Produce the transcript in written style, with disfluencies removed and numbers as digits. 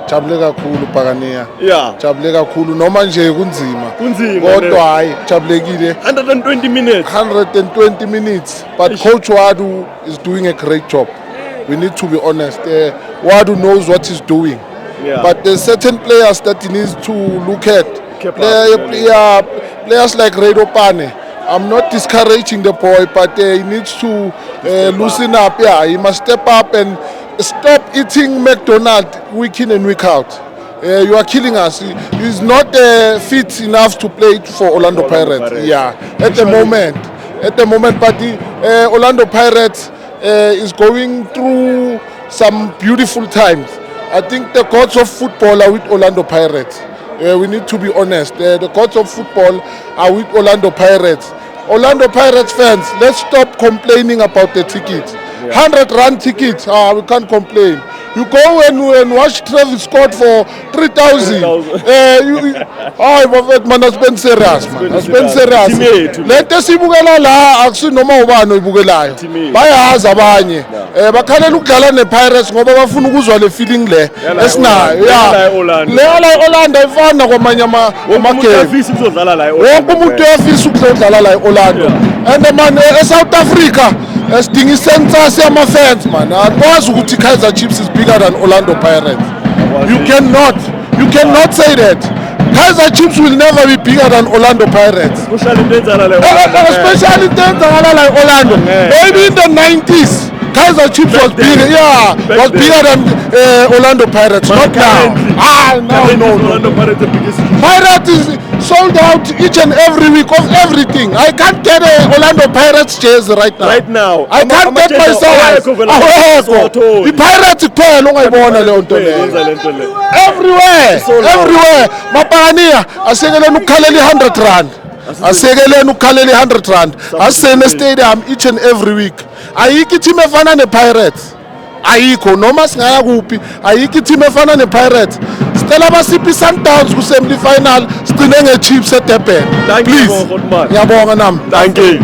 Jabule kakhulu Pakania. Yeah. Jabule kakhulu noma nje kunzima. Kunzima. Kodwa hayi jabulekile. 120 minutes. 120 minutes. But Coach Wadu is doing a great job. We need to be honest. Wadu knows what he's doing. Yeah. But there's certain players that he needs to look at. Players like Redo Pane. I'm not discouraging the boy, but he needs to loosen up. Yeah, he must step up and stop eating McDonald's week in and week out. You are killing us. He's not fit enough to play for Orlando Pirates. Yeah, at the moment. But the Orlando Pirates is going through some beautiful times. I think the gods of football are with Orlando Pirates. We need to be honest. The gods of football are with Orlando Pirates. Orlando Pirates fans, let's stop complaining about the tickets. 100 rand tickets, we can't complain. You go and watch Travis Scott for 3,000. Man, has been serious, man. Has been serious. Let us see Bugala, actually, no more one Bugala. Bayazi abanye. Bakhalela ukudlala nePirates ngoba bafuna ukuzwa le feeling le. Esinayo. Yeah. Orlando ifana kwamanye ama-game. Wonke umuntu uyafisa ukudlala la eOrlando. And man, eSouth Africa sidinga isensa siyama-fans man. Akwazi ukuthi Kaizer Chiefs is bigger than Orlando Pirates. You cannot say that. Kaizer Chiefs will never be bigger than Orlando Pirates. Especially in Orlando. Maybe in the 90s. Kaizer Chiefs was bigger, was bigger than Orlando Pirates. Not now. No. Pirates is sold out each and every week of everything. I can't get a Orlando Pirates jersey right now. I can't get myself. The Pirates kuphela ongayibona leyo nto leyo. Everywhere. Mapania asekeleni ukukhalela i100 rand. Asekeleni ukukhalela i100 rand. Asene stadium each and every week. Ayikho team efana nePirates. Ayikho noma singaya kuphi. Ayikho team efana nePirates. Stella basiphi Sundowns ku semi final sigcine ngeChiefs eDurban. Please. Ngiyabonga nami. Thank you.